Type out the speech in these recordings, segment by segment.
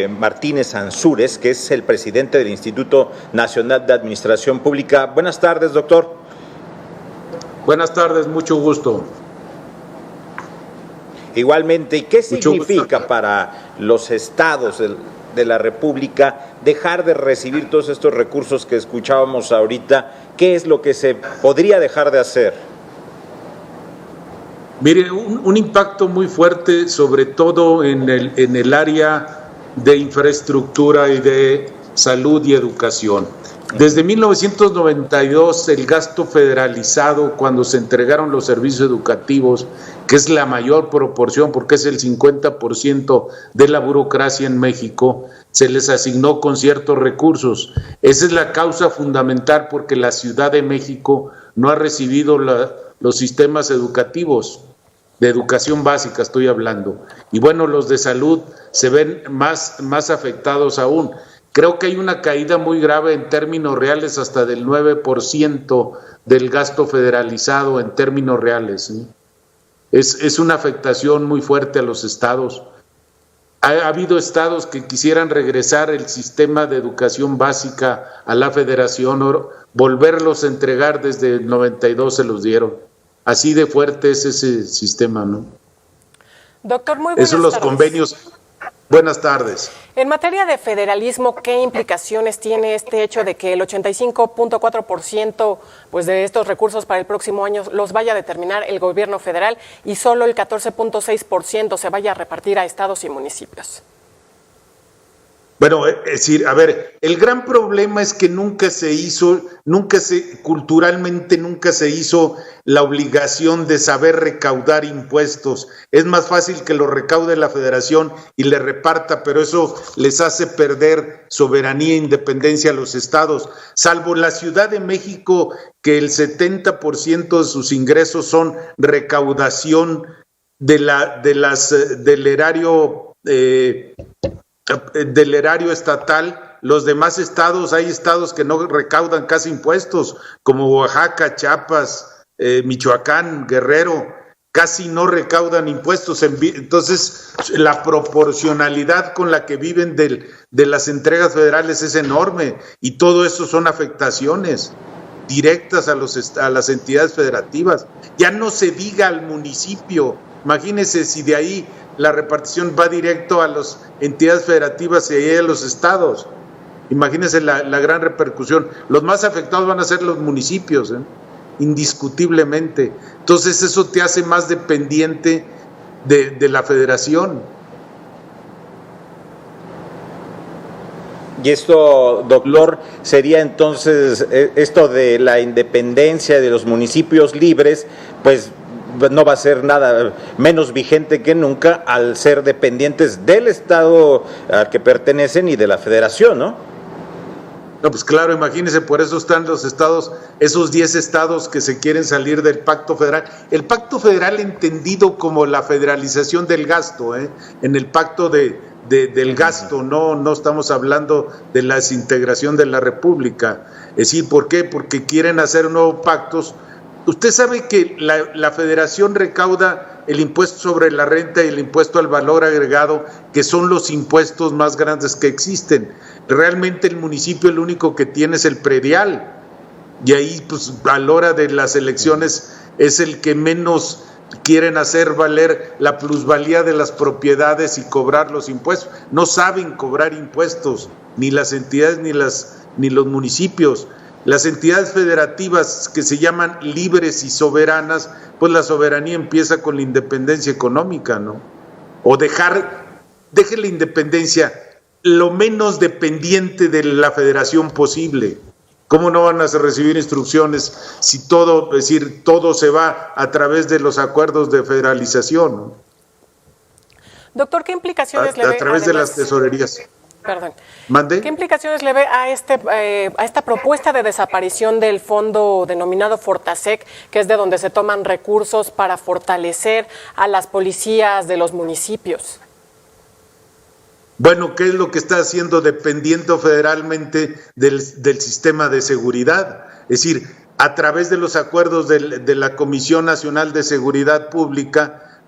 Martínez Ansúrez, que es el presidente del Instituto Nacional de Administración Pública. Buenas tardes, doctor. Buenas tardes, mucho gusto. Igualmente, ¿y qué significa para los estados de la República dejar de recibir todos estos recursos que escuchábamos ahorita? ¿Qué es lo que se podría dejar de hacer? Mire, un impacto muy fuerte, sobre todo en el área de infraestructura y de salud y educación. Desde 1992, el gasto federalizado, cuando se entregaron los servicios educativos, que es la mayor proporción, porque es el 50% de la burocracia en México, se les asignó con ciertos recursos. Esa es la causa fundamental porque la Ciudad de México no ha recibido los sistemas educativos, de educación básica estoy hablando. Y bueno, los de salud se ven más afectados aún. Creo que hay una caída muy grave en términos reales, hasta del 9% del gasto federalizado en términos reales, ¿sí? Es una afectación muy fuerte a los estados. Ha habido estados que quisieran regresar el sistema de educación básica a la federación, volverlos a entregar. Desde el 92 se los dieron. Así de fuerte es ese sistema, ¿no? Doctor, muy buenas tardes. Eso los tardes. Convenios. Buenas tardes. En materia de federalismo, ¿qué implicaciones tiene este hecho de que el 85.4% pues, de estos recursos para el próximo año los vaya a determinar el gobierno federal y solo el 14.6% se vaya a repartir a estados y municipios? Bueno, es decir, a ver, el gran problema es que culturalmente nunca se hizo la obligación de saber recaudar impuestos. Es más fácil que lo recaude la federación y le reparta, pero eso les hace perder soberanía e independencia a los estados, salvo la Ciudad de México, que el 70% de sus ingresos son recaudación del erario estatal. Los demás estados, hay estados que no recaudan casi impuestos, como Oaxaca, Chiapas, Michoacán, Guerrero, casi no recaudan impuestos. Entonces, la proporcionalidad con la que viven de las entregas federales es enorme, y todo eso son afectaciones directas a las entidades federativas. Ya no se diga al municipio. Imagínense si de ahí la repartición va directo a las entidades federativas y a los estados. Imagínense la gran repercusión. Los más afectados van a ser los municipios, indiscutiblemente. Entonces eso te hace más dependiente de la federación. Y esto, doctor, sería entonces, esto de la independencia de los municipios libres, pues no va a ser nada menos vigente que nunca al ser dependientes del estado al que pertenecen y de la federación, ¿no? No, pues claro, imagínense, por eso están los estados, esos 10 estados que se quieren salir del Pacto Federal. El Pacto Federal entendido como la federalización del gasto, en el Pacto del gasto, no estamos hablando de la desintegración de la República. Es decir, ¿por qué? Porque quieren hacer nuevos pactos. Usted sabe que la federación recauda el impuesto sobre la renta y el impuesto al valor agregado, que son los impuestos más grandes que existen. Realmente el municipio el único que tiene es el predial, y ahí pues a la hora de las elecciones es el que menos quieren hacer valer la plusvalía de las propiedades y cobrar los impuestos. No saben cobrar impuestos, ni las entidades ni los municipios. Las entidades federativas que se llaman libres y soberanas, pues la soberanía empieza con la independencia económica, ¿no? O deje la independencia lo menos dependiente de la federación posible. ¿Cómo no van a recibir instrucciones si todo se va a través de los acuerdos de federalización, ¿no? Doctor, ¿qué implicaciones le ve a través de las tesorerías? Perdón. ¿Mande? ¿Qué implicaciones le ve a esta propuesta de desaparición del fondo denominado Fortasec, que es de donde se toman recursos para fortalecer a las policías de los municipios? Bueno, ¿qué es lo que está haciendo dependiendo federalmente del sistema de seguridad? Es decir, a través de los acuerdos de la Comisión Nacional de Seguridad Pública,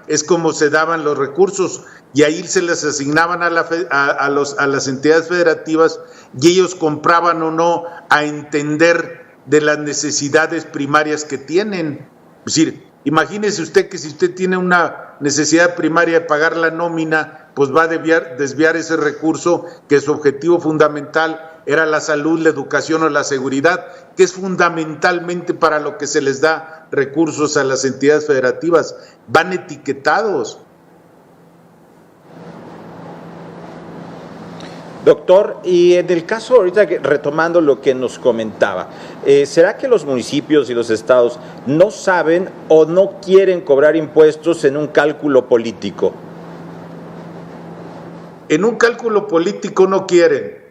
es como se daban los recursos, y ahí se les asignaban a las entidades federativas, y ellos compraban o no a entender de las necesidades primarias que tienen. Es decir, imagínese usted que si usted tiene una necesidad primaria de pagar la nómina, pues va a desviar ese recurso, que su objetivo fundamental era la salud, la educación o la seguridad, que es fundamentalmente para lo que se les da recursos a las entidades federativas. Van etiquetados. Doctor, y en el caso ahorita, retomando lo que nos comentaba, ¿será que los municipios y los estados no saben o no quieren cobrar impuestos en un cálculo político? En un cálculo político no quieren.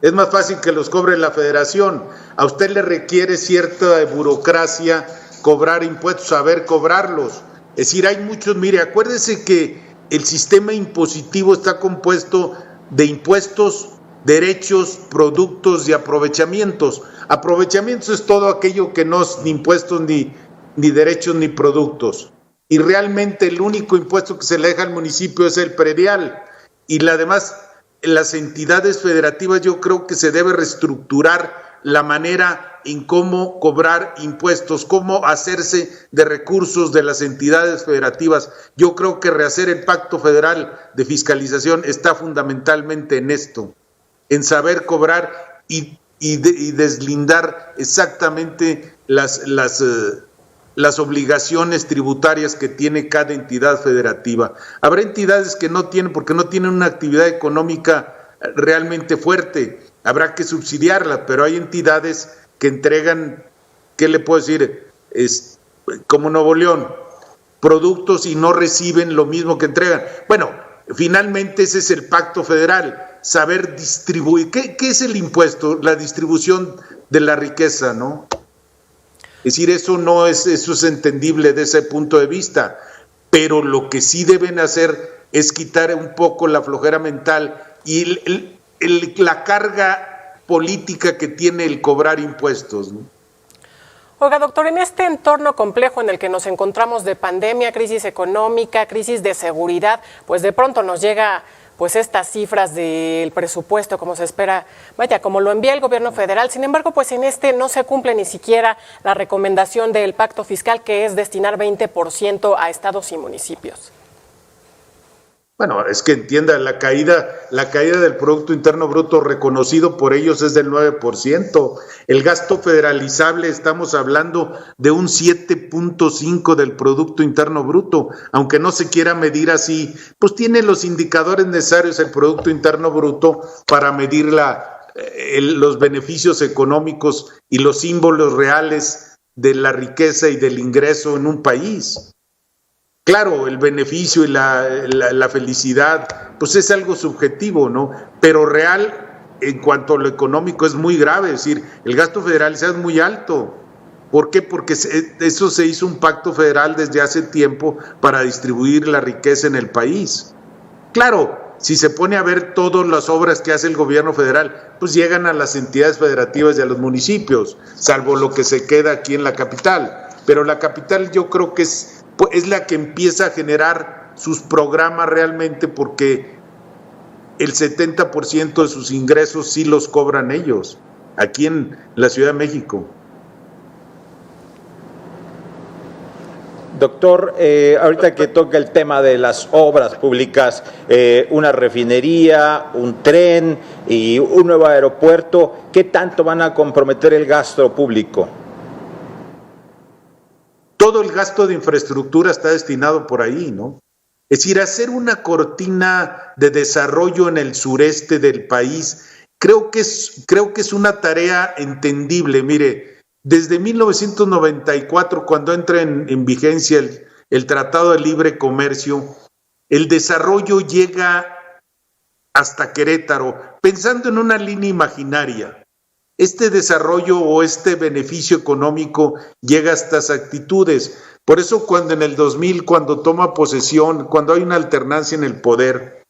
Es más fácil que los cobre la federación. A usted le requiere cierta burocracia cobrar impuestos, saber cobrarlos. Es decir, hay muchos, mire, acuérdese que el sistema impositivo está compuesto de impuestos, derechos, productos y aprovechamientos. Aprovechamientos es todo aquello que no es ni impuestos, ni derechos, ni productos. Y realmente el único impuesto que se le deja al municipio es el predial. Y además, las entidades federativas, yo creo que se debe reestructurar la manera en cómo cobrar impuestos, cómo hacerse de recursos de las entidades federativas. Yo creo que rehacer el Pacto Federal de Fiscalización está fundamentalmente en esto, en saber cobrar y deslindar exactamente las obligaciones tributarias que tiene cada entidad federativa. Habrá entidades que no tienen, porque no tienen una actividad económica realmente fuerte, habrá que subsidiarla, pero hay entidades que entregan, ¿qué le puedo decir? Como Nuevo León, productos y no reciben lo mismo que entregan. Bueno, finalmente ese es el pacto federal, saber distribuir. ¿Qué es el impuesto? La distribución de la riqueza, ¿no? Es decir, eso es entendible desde ese punto de vista, pero lo que sí deben hacer es quitar un poco la flojera mental y la carga política que tiene el cobrar impuestos, ¿no? Oiga, doctor, en este entorno complejo en el que nos encontramos de pandemia, crisis económica, crisis de seguridad, pues de pronto nos llega pues estas cifras del presupuesto como se espera, vaya, como lo envía el gobierno federal. Sin embargo, pues en este no se cumple ni siquiera la recomendación del pacto fiscal, que es destinar 20% a estados y municipios. Bueno, es que entienda, la caída del Producto Interno Bruto reconocido por ellos es del 9%. El gasto federalizable, estamos hablando de un 7.5% del Producto Interno Bruto. Aunque no se quiera medir así, pues tiene los indicadores necesarios el Producto Interno Bruto para medir los beneficios económicos y los símbolos reales de la riqueza y del ingreso en un país. Claro, el beneficio y la felicidad, pues es algo subjetivo, ¿no? Pero real, en cuanto a lo económico, es muy grave. Es decir, el gasto federal es muy alto. ¿Por qué? Porque eso se hizo un pacto federal desde hace tiempo para distribuir la riqueza en el país. Claro, si se pone a ver todas las obras que hace el gobierno federal, pues llegan a las entidades federativas y a los municipios, salvo lo que se queda aquí en la capital. Pero la capital yo creo que es la que empieza a generar sus programas realmente, porque el 70% de sus ingresos sí los cobran ellos, aquí en la Ciudad de México. Doctor, ahorita que toca el tema de las obras públicas, una refinería, un tren y un nuevo aeropuerto, ¿qué tanto van a comprometer el gasto público? Todo el gasto de infraestructura está destinado por ahí, ¿no? Es decir, hacer una cortina de desarrollo en el sureste del país, creo que es una tarea entendible. Mire, desde 1994, cuando entra en vigencia el Tratado de Libre Comercio, el desarrollo llega hasta Querétaro, pensando en una línea imaginaria. Este desarrollo o este beneficio económico llega a estas actitudes. Por eso cuando en el 2000, cuando toma posesión, cuando hay una alternancia en el poder,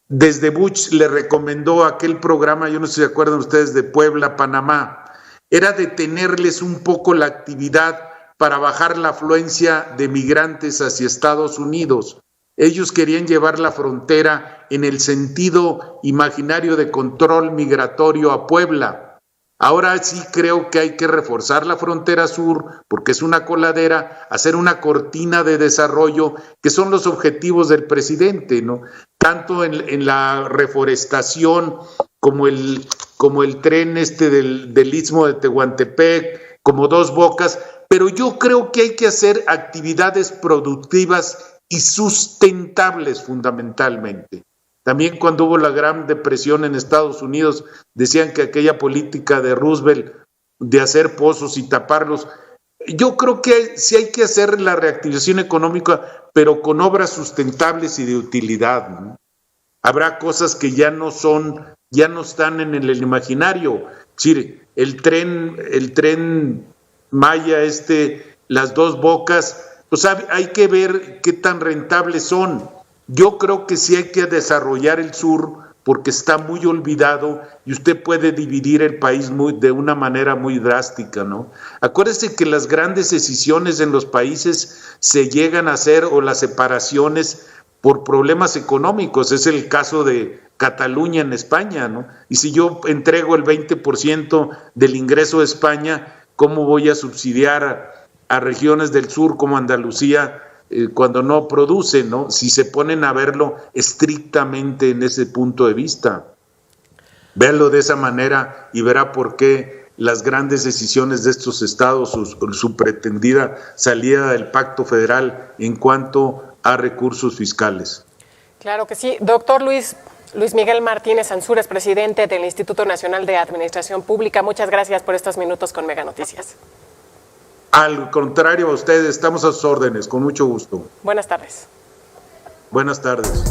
desde Bush le recomendó aquel programa, yo no sé si se acuerdan ustedes, de Puebla, Panamá, era detenerles un poco la actividad para bajar la afluencia de migrantes hacia Estados Unidos. Ellos querían llevar la frontera en el sentido imaginario de control migratorio a Puebla. Ahora sí creo que hay que reforzar la frontera sur porque es una coladera, hacer una cortina de desarrollo, que son los objetivos del presidente, ¿no? Tanto en la reforestación como el tren del Istmo de Tehuantepec, como Dos Bocas, pero yo creo que hay que hacer actividades productivas y sustentables fundamentalmente. También cuando hubo la Gran Depresión en Estados Unidos, decían que aquella política de Roosevelt de hacer pozos y taparlos, yo creo que sí hay que hacer la reactivación económica, pero con obras sustentables y de utilidad, ¿no? Habrá cosas que ya no están en el imaginario. Sí, el tren Maya, las Dos Bocas, pues hay que ver qué tan rentables son. Yo creo que sí hay que desarrollar el sur porque está muy olvidado y usted puede dividir el país de una manera muy drástica, ¿no? Acuérdese que las grandes decisiones en los países se llegan a hacer, o las separaciones, por problemas económicos. Es el caso de Cataluña en España, ¿no? Y si yo entrego el 20% del ingreso de España, ¿cómo voy a subsidiar a regiones del sur como Andalucía cuando no producen, ¿no? Si se ponen a verlo estrictamente en ese punto de vista. Véanlo de esa manera y verá por qué las grandes decisiones de estos estados, su pretendida salida del Pacto Federal en cuanto a recursos fiscales. Claro que sí. Doctor Luis Miguel Martínez Ansúrez, presidente del Instituto Nacional de Administración Pública, muchas gracias por estos minutos con Mega Noticias. Al contrario, a ustedes, estamos a sus órdenes, con mucho gusto. Buenas tardes. Buenas tardes.